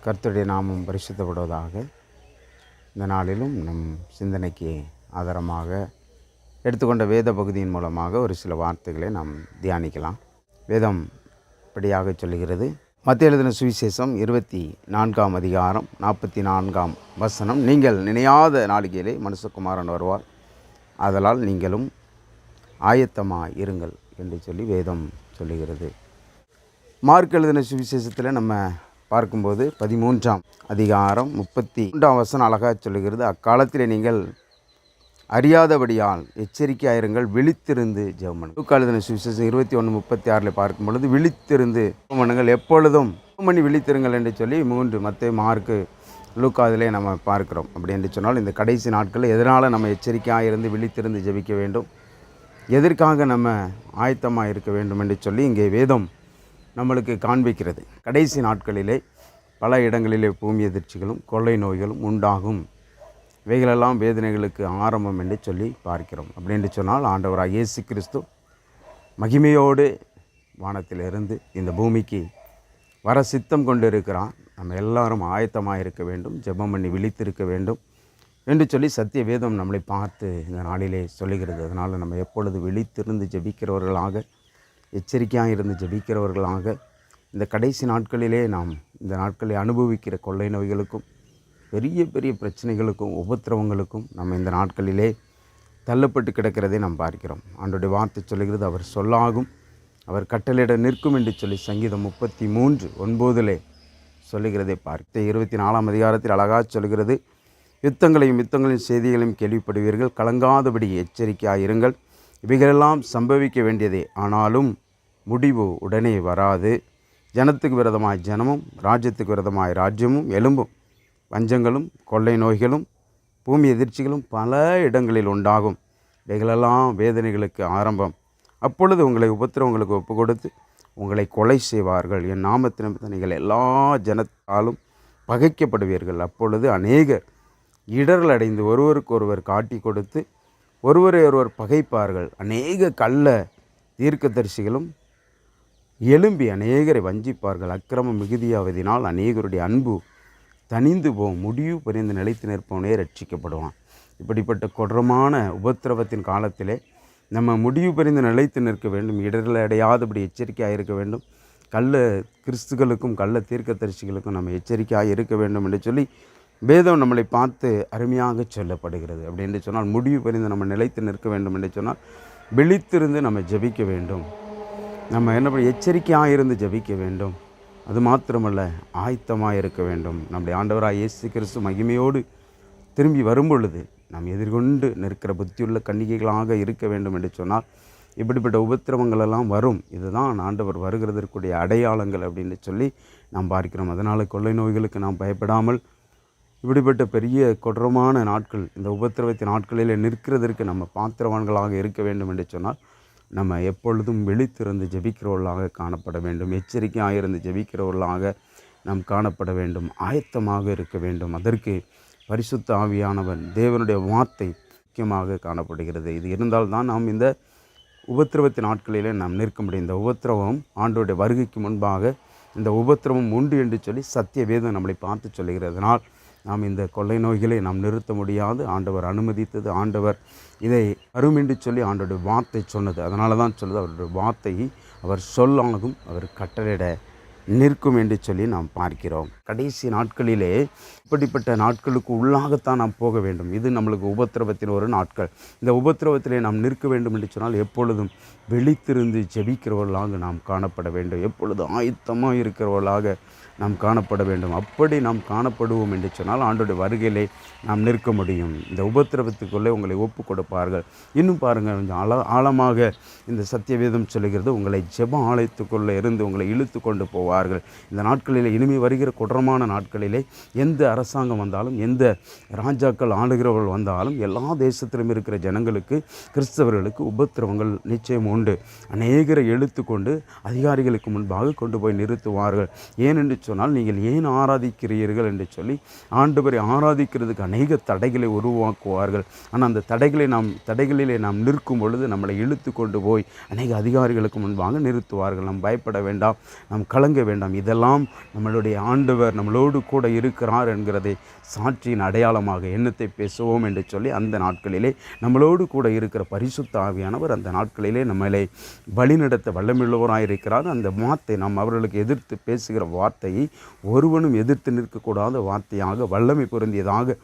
கர்த்தருடைய நாமம் பரிசுத்தப்படுவதாக. இந்த நாளிலும் நம் சிந்தனைக்கு ஆதாரமாக எடுத்துக்கொண்ட வேத பகுதியின் மூலமாக ஒரு சில வார்த்தைகளை நாம் தியானிக்கலாம். வேதம் இப்படியாக சொல்லுகிறது. மத்திய எழுதின சுவிசேஷம் 24ஆம் அதிகாரம் 44ஆம் வசனம், நீங்கள் நினையாத நாளிகையிலே மனுஷகுமாரன் வருவார், ஆதலால் நீங்களும் ஆயத்தமாக இருங்கள் என்று சொல்லி வேதம் சொல்லுகிறது. மார்க் எழுதின சுவிசேஷத்தில் நம்ம பார்க்கும்போது 13ஆம் அதிகாரம் 33ஆம் வசனம் அழகாக சொல்லுகிறது. அக்காலத்திலே நீங்கள் அறியாதபடியால் எச்சரிக்கையாயிருங்கள், விழித்திருந்து ஜெபம் பண்ணுங்கள். லூக்கா எழுதின சுவிசேஷம் 21:36 பார்க்கும் பொழுது விழித்திருந்து ஜெபம் பண்ணுங்கள், எப்பொழுதும் மணி விழித்திருங்கள் என்று சொல்லி 3 மத்தேயு மார்க்கு லூக்கா அதிலே நம்ம பார்க்கிறோம். அப்படி என்று சொன்னால் இந்த கடைசி நாட்களில் எதனால் நம்ம எச்சரிக்கையாக இருந்து விழித்திருந்து ஜெபிக்க வேண்டும், எதற்காக நம்ம ஆயத்தமாக இருக்க வேண்டும் என்று சொல்லி இங்கே வேதம் நம்மளுக்கு காண்பிக்கிறது. கடைசி நாட்களிலே பல இடங்களிலே பூமி எதிர்ச்சிகளும் கொள்ளை நோய்களும் உண்டாகும், இவைகளெல்லாம் வேதனைகளுக்கு ஆரம்பம் என்று சொல்லி பார்க்கிறோம். அப்படி என்று சொன்னால் ஆண்டவராக இயேசு கிறிஸ்து மகிமையோடு வானத்திலிருந்து இந்த பூமிக்கு வர சித்தம் கொண்டு இருக்கிறார். நம்ம எல்லாரும் ஆயத்தமாக இருக்க வேண்டும், ஜெபம் பண்ணி விழித்திருக்க வேண்டும் என்று சொல்லி சத்திய வேதம் நம்மளை பார்த்து இந்த நாளிலே சொல்லுகிறது. அதனால் நம்ம எப்பொழுது விழித்திருந்து ஜெபிக்கிறவர்களாக, எச்சரிக்கையாக இருந்து ஜெபிக்கிறவர்களாக, இந்த கடைசி நாட்களிலே நாம் இந்த நாட்களை அனுபவிக்கிற கொள்ளை நோய்களுக்கும் பெரிய பெரிய பிரச்சனைகளுக்கும் உபத்திரவங்களுக்கும் நம்ம இந்த நாட்களிலே தள்ளப்பட்டு கிடக்கிறதை நாம் பார்க்கிறோம். ஆண்டவருடைய வார்த்தை சொல்லுகிறது, அவர் சொல்லாகும், அவர் கட்டளையிட நிற்கும் என்று சொல்லி சங்கீதம் 33:9 சொல்லுகிறதை பார்த்து 24ஆம் அதிகாரத்தில் அழகாக சொல்கிறது. யுத்தங்களின் செய்திகளையும் கேள்விப்படுவீர்கள், கலங்காதபடி எச்சரிக்கையாக இருங்கள், இவைகளெல்லாம் சம்பவிக்க வேண்டியதே, ஆனாலும் முடிவு உடனே வராது. ஜனத்துக்கு விரோதமாய் ஜனமும் ராஜ்யத்துக்கு விரோதமாய் ராஜ்யமும் எழும்பும், பஞ்சங்களும் கொள்ளை நோய்களும் பூமி எதிர்ச்சிகளும் பல இடங்களில் உண்டாகும், இவைகளெல்லாம் வேதனைகளுக்கு ஆரம்பம். அப்பொழுது உங்களை உபத்திரவங்களுக்கு ஒப்பு கொடுத்து உங்களை கொலை செய்வார்கள், என் நாமத்தின் நீங்கள் எல்லா ஜனத்தாலும் பகைக்கப்படுவீர்கள். அப்பொழுது அநேகர் இடர்கள் அடைந்து ஒருவருக்கு ஒருவர் காட்டி கொடுத்து ஒருவரை ஒருவர் பகைப்பார்கள். அநேக கள்ள தீர்க்கதரிசிகளும் எழும்பி அநேகரை வஞ்சிப்பார்கள். அக்கிரமம் மிகுதியாவதினால் அநேகருடைய அன்பு தனிந்து போகும், முடிவு பரிந்து நிலைத்து நிற்பவனே ரட்சிக்கப்படுவான். இப்படிப்பட்ட கொடூரமான உபத்திரவத்தின் காலத்திலே நம்ம முடிவு பரிந்து நிலைத்து நிற்க வேண்டும், இடர்களை அடையாதபடி எச்சரிக்கையாக இருக்க வேண்டும். கள்ள கிறிஸ்துகளுக்கும் கள்ள தீர்க்கதரிசிகளுக்கும் நம்ம எச்சரிக்கையாக இருக்க வேண்டும் என்று சொல்லி வேதம் நம்மளை பார்த்து அருமையாக சொல்லப்படுகிறது. அப்படி என்று சொன்னால் முடிவு பரிந்து நம்ம நிலைத்து நிற்க வேண்டும் என்று சொன்னால் விழித்திருந்து நம்ம ஜெபிக்க வேண்டும். நம்ம என்ன எச்சரிக்கையாக இருந்து ஜெபிக்க வேண்டும். அது மாத்திரமல்ல, ஆயத்தமாக இருக்க வேண்டும். நம்முடைய ஆண்டவராக இயேசு கிறிஸ்து மகிமையோடு திரும்பி வரும்பொழுது நாம் எதிர்கொண்டு நிற்கிற புத்தியுள்ள கன்னிகைகளாக இருக்க வேண்டும் என்று சொன்னால் இப்படிப்பட்ட உபத்திரவங்களெல்லாம் வரும். இதுதான் ஆண்டவர் வருகிறதற்குரிய அடையாளங்கள் அப்படின்னு சொல்லி நாம் பார்க்கிறோம். அதனால் கொள்ளை நோய்களுக்கு நாம் பயப்படாமல் இப்படிப்பட்ட பெரிய கொடூரமான நாட்கள், இந்த உபத்திரவத்தின் நாட்களில் நிற்கிறதற்கு நம்ம பாத்திரவான்களாக இருக்க வேண்டும் என்று சொன்னால் நம்ம எப்பொழுதும் விழித்திருந்து ஜெபிக்கிறவர்களாக காணப்பட வேண்டும். எச்சரிக்கையாக இருந்து ஜெபிக்கிறவர்களாக நாம் காணப்பட வேண்டும், ஆயத்தமாக இருக்க வேண்டும். அதற்கு பரிசுத்த ஆவியானவன் தேவனுடைய வார்த்தை முக்கியமாக காணப்படுகிறது. இது இருந்தால்தான் நாம் இந்த உபத்திரவத்தின் நாட்களிலே நாம் நிற்க முடியும். இந்த உபத்திரவம் ஆண்டவருடைய வருகைக்கு முன்பாக இந்த உபத்திரவம் உண்டு என்று சொல்லி சத்திய வேதம் நம்மளை பார்த்து சொல்லுகிறதுனால் நாம் இந்த கொள்ளை நோய்களை நாம் நிறுத்த முடியாது. ஆண்டவர் அனுமதித்தது, ஆண்டவர் இதை வரும் என்று சொல்லி ஆண்டவருடைய வார்த்தை சொன்னது. அதனால தான் சொல்லுது, அவருடைய வார்த்தை அவர் சொல்லாகும், அவர் கட்டளையிட நிற்கும் என்று சொல்லி நாம் பார்க்கிறோம். கடைசி நாட்களிலே இப்படிப்பட்ட நாட்களுக்கு உள்ளாகத்தான் நாம் போக வேண்டும். இது நம்மளுக்கு உபத்திரவத்தின் ஒரு நாட்கள். இந்த உபத்திரவத்திலே நாம் நிற்க வேண்டும் என்று சொன்னால் எப்பொழுதும் விழித்திருந்து ஜெபிக்கிறவர்களாக நாம் காணப்பட வேண்டும், எப்பொழுதும் ஆயத்தமாக இருக்கிறவர்களாக நாம் காணப்பட வேண்டும். அப்படி நாம் காணப்படுவோம் என்று சொன்னால் ஆண்டோடைய வருகையிலே நாம் நிற்க முடியும். இந்த உபத்திரவத்துக்குள்ளே உங்களை ஒப்பு கொடுப்பார்கள். இன்னும் பாருங்கள், கொஞ்சம் ஆழமாக இந்த சத்தியவேதம் சொல்லுகிறது, உங்களை ஜெப ஆலயத்துக்குள்ளே இருந்து உங்களை இழுத்து கொண்டு போவார்கள். இந்த நாட்களில் இனிமே வருகிற கொடூரமான நாட்களிலே எந்த அரசாங்கம் வந்தாலும், எந்த ராஜாக்கள் ஆளுகிறவர்கள் வந்தாலும், எல்லா தேசத்திலும் இருக்கிற ஜனங்களுக்கு, கிறிஸ்தவர்களுக்கு உபத்திரவங்கள் நிச்சயம் உண்டு. அநேகரை இழுத்து கொண்டு அதிகாரிகளுக்கு முன்பாக கொண்டு போய் நிறுத்துவார்கள். ஏனென்று சொன்னால் நீங்கள் ஏன் ஆராதிக்கிறீர்கள் என்று சொல்லி ஆண்டவரை ஆராதிக்கிறதுக்கு அநேக தடைகளை உருவாக்குவார்கள். ஆனால் அந்த தடைகளிலே நாம் நிற்கும் பொழுது நம்மளை இழுத்து கொண்டு போய் அநேக அதிகாரிகளுக்கு முன்பாக நிறுத்துவார்கள். நாம் பயப்பட வேண்டாம், நாம் கலங்க வேண்டாம். இதெல்லாம் நம்மளுடைய ஆண்டவர் ஆண்டவர் நம்மளோடு கூட இருக்கிறார் என்கிறதை சாட்சியின் அடையாளமாக எண்ணத்தை பேசுவோம் என்று சொல்லி அந்த நாட்களிலே நம்மளோடு கூட இருக்கிற பரிசுத்த ஆவியானவர் அந்த நாட்களிலே நம்மளை வழிநடத்த வல்லமையுள்ளவராயிருக்கிறார். அந்த வார்த்தை நாம் அவர்களுக்கு எதிர்த்து பேசுகிற வார்த்தையை ஒருவனும் எதிர்த்து நிற்கக்கூடாத வார்த்தையாக, வல்லமை பொருந்தியதாக,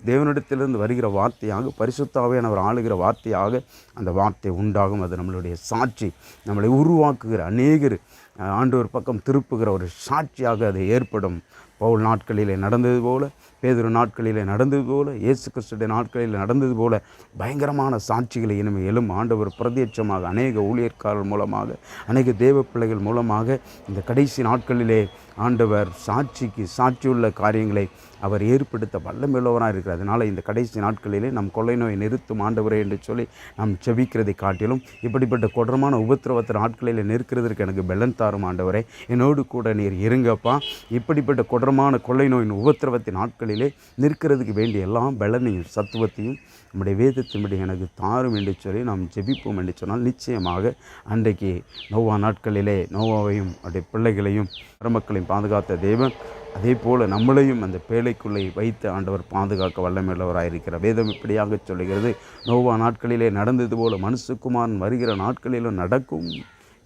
தேவனிடத்திலிருந்து வருகிற வார்த்தையாக, பரிசுத்த ஆவியானவர் ஆளுகிற வார்த்தையாக அந்த வார்த்தை உண்டாகும். அது நம்மளுடைய சாட்சி, நம்மளை உருவாக்குகிற அநேகர் ஆண்டவர் பக்கம் திருப்புகிற ஒரு சாட்சியாக அது ஏற்படும். பவுல் நாட்களிலே நடந்தது போல, பேதுரு நாட்களிலே நடந்தது போல, இயேசு கிறிஸ்துடைய நாட்களில் நடந்தது போல பயங்கரமான சாட்சிகளை இனிமேல் எழும் ஆண்டவர் பிரத்யட்சமாக அநேக ஊழியர்காரர் மூலமாக, அநேக தேவ பிள்ளைகள் மூலமாக இந்த கடைசி நாட்களிலே ஆண்டவர் சாட்சியுள்ள காரியங்களை அவர் ஏற்படுத்த வல்லமையுள்ளவராக இருக்கிறார். அதனால் இந்த கடைசி நாட்களிலே நம் கொள்ளை நோயை நிறுத்தும் ஆண்டவரே என்று சொல்லி நாம் செபிக்கிறதை காட்டிலும் இப்படிப்பட்ட கொடரமான உபத்திரவத்தின் நாட்களில் நிற்கிறதற்கு எனக்கு பெலன் தாரும் ஆண்டவரே, என்னோடு கூட நீர் இருங்கப்பா. இப்படிப்பட்ட கொடரமான கொள்ளை நோயின் உபத்திரவத்தின் நாட்களிலே நிற்கிறதுக்கு வேண்டிய எல்லாம் பெலனையும் சத்துவத்தையும் நம்முடைய வேதத்தின்படி எனக்கு தாரும் என்று சொல்லி நாம் ஜெபிப்போம் என்று சொன்னால் நிச்சயமாக அன்றைக்கு நோவா நாட்களிலே நோவாவையும் அவருடைய பிள்ளைகளையும் மருமக்களையும் பாதுகாத்த தேவன் அதே போல் நம்மளையும் அந்த பேழைக்குள்ளே வைத்து ஆண்டவர் பாதுகாக்க வல்லமையுள்ளவராயிருக்கிறார். வேதம் இப்படியாக சொல்லுகிறது, நோவா நாட்களிலே நடந்தது போல மனுஷகுமாரன் வருகிற நாட்களிலும் நடக்கும்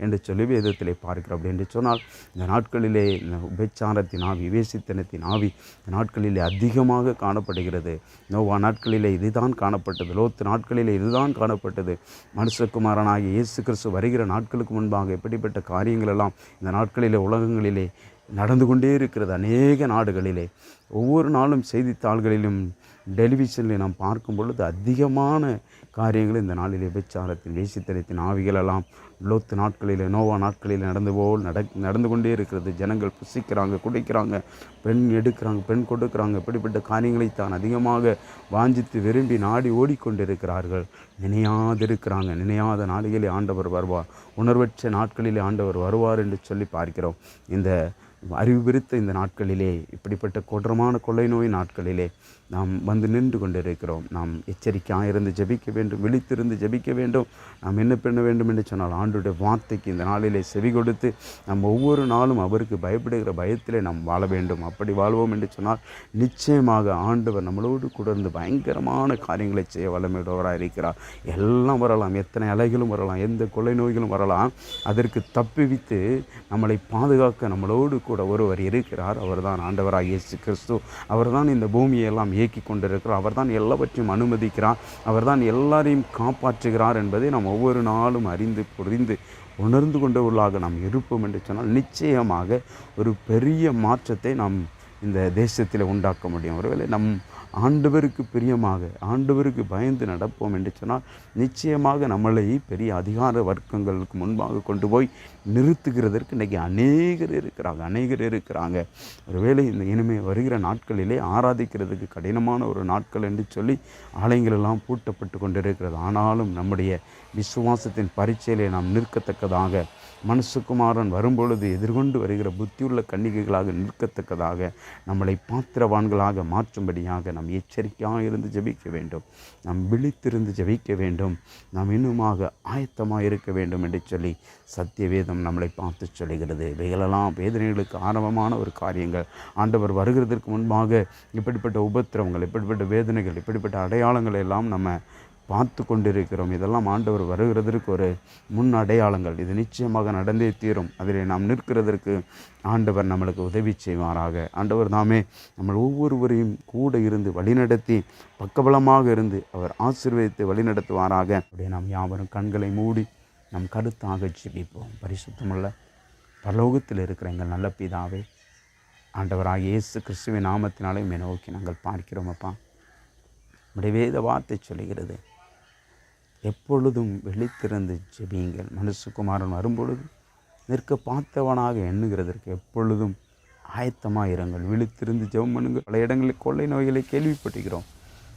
என்று சொல்லி வேதத்திலே பார்க்கிறோம். அப்படி என்று சொன்னால் இந்த நாட்களிலே உபச்சாரத்தின் ஆவி, விவேசித்தனத்தின் ஆவி இந்த நாட்களிலே அதிகமாக காணப்படுகிறது. நோவா நாட்களிலே இதுதான் காணப்பட்டது, லோத்து நாட்களிலே இதுதான் காணப்பட்டது. மனுஷகுமாரனாகிய இயேசு கிறிஸ்து வருகிற நாட்களுக்கு முன்பாக எப்படிப்பட்ட காரியங்கள் எல்லாம் இந்த நாட்களிலே உலகங்களிலே நடந்து கொண்டே இருக்கிறது. அநேக நாடுகளிலே ஒவ்வொரு நாளும் செய்தித்தாள்களிலும் டெலிவிஷனில் நாம் பார்க்கும் பொழுது அதிகமான காரியங்கள் இந்த நாளிலே விபச்சாரத்தின், வேசித்தனத்தின் ஆவிகளெல்லாம் லோத்து நாட்களில், நோவா நாட்களில் நடந்து கொண்டே இருக்கிறது. ஜனங்கள் புசிக்கிறாங்க, குடிக்கிறாங்க, பெண் எடுக்கிறாங்க, பெண் கொடுக்குறாங்க. இப்படிப்பட்ட காரியங்களை தான் அதிகமாக வாஞ்சித்து விரும்பி நாடி ஓடிக்கொண்டிருக்கிறார்கள். நினையாத நாளிலே ஆண்டவர் வருவார், உணர்வற்ற நாட்களிலே ஆண்டவர் வருவார் என்று சொல்லி பார்க்கிறோம். இந்த அறிவு பிரித்த இந்த நாட்களிலே, இப்படிப்பட்ட கொடரமான கொள்ளை நோய் நாட்களிலே நாம் வந்து நின்று கொண்டிருக்கிறோம். நாம் எச்சரிக்கையாக இருந்து ஜெபிக்க வேண்டும், விழித்திருந்து ஜெபிக்க வேண்டும். நாம் என்ன பண்ண வேண்டும் என்று சொன்னால் ஆண்டவருடைய வார்த்தைக்கு இந்த நாளிலே செவி கொடுத்து நாம் ஒவ்வொரு நாளும் அவருக்கு பயப்படுகிற பயத்திலே நாம் வாழ வேண்டும். அப்படி வாழ்வோம் என்று சொன்னால் நிச்சயமாக ஆண்டவர் நம்மளோடு கூட இருந்து பயங்கரமான காரியங்களை செய்ய வல்லமையுள்ளவராக இருக்கிறார். எல்லாம் வரலாம், எத்தனை அலைகளும் வரலாம், எந்த கொள்ளை நோய்களும் வரலாம். அதற்கு தப்பிவித்து நம்மளை பாதுகாக்க நம்மளோடு கூட ஒருவர் இருக்கிறார். அவர்தான் ஆண்டவராக இயேசு கிறிஸ்து. அவர்தான் இந்த பூமியை எல்லாம் இயக்கி கொண்டிருக்கிறார். அவர்தான் எல்லாவற்றையும் அனுமதிக்கிறார். அவர்தான் எல்லாரையும் காப்பாற்றுகிறார் என்பதை நாம் ஒவ்வொரு நாளும் அறிந்து புரிந்து உணர்ந்து கொண்டவர்களாக நாம் இருப்போம் என்று சொன்னால் நிச்சயமாக ஒரு பெரிய மாற்றத்தை நாம் இந்த தேசத்தில் உண்டாக்க முடியும். ஒருவேளை நம் ஆண்டவருக்கு பிரியமாக, ஆண்டவருக்கு பயந்து நடப்போம் என்று சொன்னால் நிச்சயமாக நம்மளை பெரிய அதிகார வர்க்கங்களுக்கு முன்பாக கொண்டு போய் நிறுத்துகிறதற்கு இன்றைக்கி அநேகர் இருக்கிறாங்க. ஒருவேளை இந்த இனிமேல் வருகிற நாட்களிலே ஆராதிக்கிறதுக்கு கடினமான ஒரு நாட்கள் என்று சொல்லி ஆலயங்கள் எல்லாம் பூட்டப்பட்டு கொண்டிருக்கிறது. ஆனாலும் நம்முடைய விசுவாசத்தின் பரீட்சையிலே நாம் நிற்கத்தக்கதாக, மனுஷகுமாரன் வரும்பொழுது எதிர்கொண்டு வருகிற புத்தியுள்ள கன்னிகைகளாக நிற்கத்தக்கதாக, நம்மளை பாத்திரவான்களாக மாற்றும்படியாக நாம் எச்சரிக்கையாக இருந்து ஜெபிக்க வேண்டும். நாம் விழித்திருந்து ஜெபிக்க வேண்டும். நாம் இன்னுமாக ஆயத்தமாக இருக்க வேண்டும் என்று சொல்லி சத்திய வேதம் நம்மளை பார்த்து சொல்லுகிறது. இவைகளெல்லாம் வேதனைகளுக்கு ஆரம்பமான ஒரு காரியங்கள். ஆண்டவர் வருகிறதற்கு முன்பாக இப்படிப்பட்ட உபத்திரவங்கள், இப்படிப்பட்ட வேதனைகள், இப்படிப்பட்ட அடையாளங்கள் எல்லாம் நம்ம பார்த்து கொண்டிருக்கிறோம். இதெல்லாம் ஆண்டவர் வருகிறதற்கு ஒரு முன் அடையாளங்கள். இது நிச்சயமாக நடந்தே தீரும். அதில் நாம் நிற்கிறதற்கு ஆண்டவர் நம்மளுக்கு உதவி செய்வாராக. ஆண்டவர் தாமே நம்ம ஒவ்வொருவரையும் கூட இருந்து வழிநடத்தி பக்கபலமாக இருந்து அவர் ஆசீர்வதித்து வழிநடத்துவாராக. அப்படியே நாம் யாவரும் கண்களை மூடி நம் கருத்தாக ஜெபிப்போம். பரிசுத்தமுள்ள பரலோகத்தில் இருக்கிற எங்கள் நல்ல பிதாவே, ஆண்டவராக இயேசு கிறிஸ்துவின் நாமத்தினாலே உம்மை நோக்கி நாங்கள் பார்க்கிறோம். அப்பா, நம்முடைய வேத வார்த்தை சொல்லுகிறது, எப்பொழுதும் விழித்திருந்து ஜெபியுங்கள். மனுஷகுமாரன் வரும்பொழுது நிற்க பார்த்தவனாக எண்ணுகிறதற்கு எப்பொழுதும் ஆயத்தமாக இருங்கள். விழித்திருந்து ஜெபம் பண்ணுங்கள். பல இடங்களில் கொள்ளை நோய்களை கேள்விப்படுகிறோம்.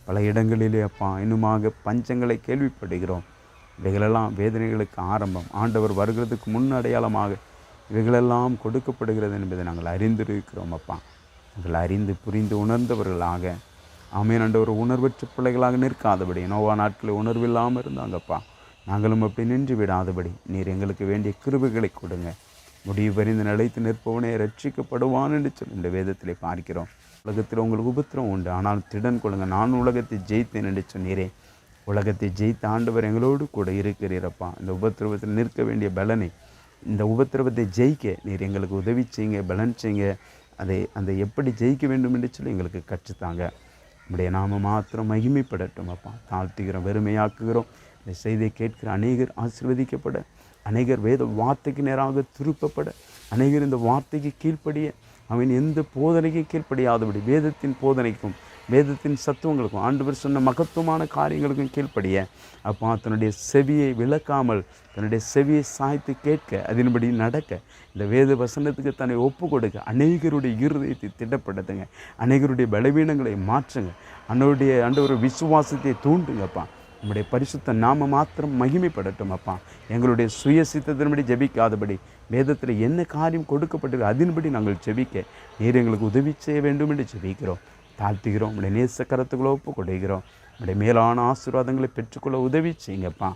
பல இடங்களிலே அப்பா இன்னுமாக பஞ்சங்களை கேள்விப்படுகிறோம். இவைகளெல்லாம் வேதனைகளுக்கு ஆரம்பம். ஆண்டவர் வருகிறதுக்கு முன் அடையாளமாக இவைகளெல்லாம் கொடுக்கப்படுகிறது என்பதை நாங்கள் அறிந்திருக்கிறோம். அப்பா, நாங்கள் அறிந்து புரிந்து உணர்ந்தவர்களாக, ஆமேன் ஆண்டவர், உணர்வற்ற பிள்ளைகளாக நிற்காதபடி, நோவா நாட்களில் உணர்வில்லாமல் இருந்தாங்கப்பா, நாங்களும் அப்படி நின்று விடாதபடி நீர் எங்களுக்கு வேண்டிய கிருபைகளை கொடுங்க. முடிவு பரிந்து நிலைத்து நிற்பவனே ரட்சிக்கப்படுவான் என்று சொல்லி இந்த வேதத்திலே பார்க்கிறோம். உலகத்தில் உங்களுக்கு உபத்திரம் உண்டு, ஆனால் திடன் கொள்ளுங்க, நான் உலகத்தை ஜெயித்தேன் என்று சொன்னீரே. உலகத்தை ஜெயித்த ஆண்டவர் எங்களோடு கூட இருக்கிறீரப்பா. இந்த உபத்திரவத்தில் நிற்க வேண்டிய பலனை, இந்த உபத்திரவத்தை ஜெயிக்க நீர் எங்களுக்கு உதவி செய்யுங்க, பலன் செய்யுங்க. அதை எப்படி ஜெயிக்க வேண்டும் என்று சொல்லி எங்களுக்கு கற்றுத்தாங்க. நம்முடைய நாம மாத்திரம் மகிமைப்படட்டும் அப்பா. தாழ்த்துகிறோம், வெறுமையாக்குகிறோம். இந்த செய்தியை கேட்கிற அநேகர் ஆசீர்வதிக்கப்பட, அநேகர் வேத வார்த்தைக்கு நேராக திருப்பப்பட, அநேகர் இந்த வார்த்தைக்கு கீழ்ப்படிய, அவன் எந்த போதனைக்கு கீழ்ப்படியாதபடி வேதத்தின் போதனைக்கும் வேதத்தின் சத்துவங்களுக்கும் ஆண்டவர் சொன்ன மகத்துவமான காரியங்களுக்கும் கீழ்ப்படிய அப்பா தன்னுடைய செவியை விளக்காமல் தன்னுடைய செவியை சாய்த்து கேட்க, அதன்படி நடக்க, இந்த வேத வசனத்துக்கு தன்னை ஒப்பு கொடுக்க அநேகருடைய இருதயத்தை திடப்படுத்துங்க, அநேகருடைய பலவீனங்களை மாற்றுங்க, ஆண்டவருடைய விசுவாசத்தை தூண்டுங்கப்பா. நம்முடைய பரிசுத்த நாம மாத்திரம் மகிமைப்படட்டும் அப்பா. எங்களுடைய சுய சித்தத்தின்படி ஜெபிக்காதபடி வேதத்தில் என்ன காரியம் கொடுக்கப்பட்டிருக்கு அதன்படி நாங்கள் ஜெபிக்க நீர் எங்களுக்கு உதவி செய்ய வேண்டும் என்று ஜெபிக்கிறோம். தாழ்த்துகிறோம். நம்முடைய நேசக்கரத்துக்களை ஒப்பு கொடுக்கிறோம். நம்முடைய மேலான ஆசீர்வாதங்களை பெற்றுக்கொள்ள உதவி செய்யுங்கப்பா.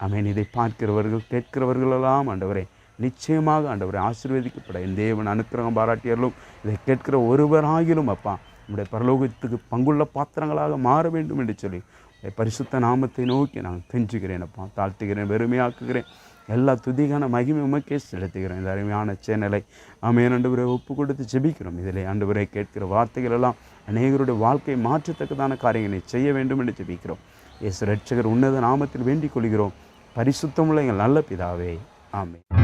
ஆமென். இதை பார்க்கிறவர்கள் கேட்கிறவர்களெல்லாம் ஆண்டவரே நிச்சயமாக ஆண்டவரை ஆசீர்வதிக்கப்பட என் தேவன் அனுக்கிரகம் பாராட்டியர்களும் இதை கேட்கிற ஒருவராகிலும் அப்பா நம்முடைய பரலோகத்துக்கு பங்குள்ள பாத்திரங்களாக மாற வேண்டும் என்று சொல்லி பரிசுத்த நாமத்தை நோக்கி நான் கெஞ்சுகிறேன் அப்பா. தாழ்த்துகிறேன், வெறுமையாக்குகிறேன். எல்லா துதிக்கான மகிமை உமக்கே செலுத்துகிறேன். இந்த அருமையான சேனலை ஆமென் ஆண்டவரை ஒப்பு கொடுத்து ஜெபிக்கிறோம். இதில் ஆண்டவரை கேட்கிற வார்த்தைகள் எல்லாம் அநேகருடைய வாழ்க்கையை மாற்றத்தக்கதான காரியங்களை செய்ய வேண்டும் என்று ஜெபிக்கிறோம். இயேசு ரட்சகர் உன்னத நாமத்தில் வேண்டிக் கொள்கிறோம். பரிசுத்தமுள்ள எங்கள் நல்ல பிதாவே, ஆமென்.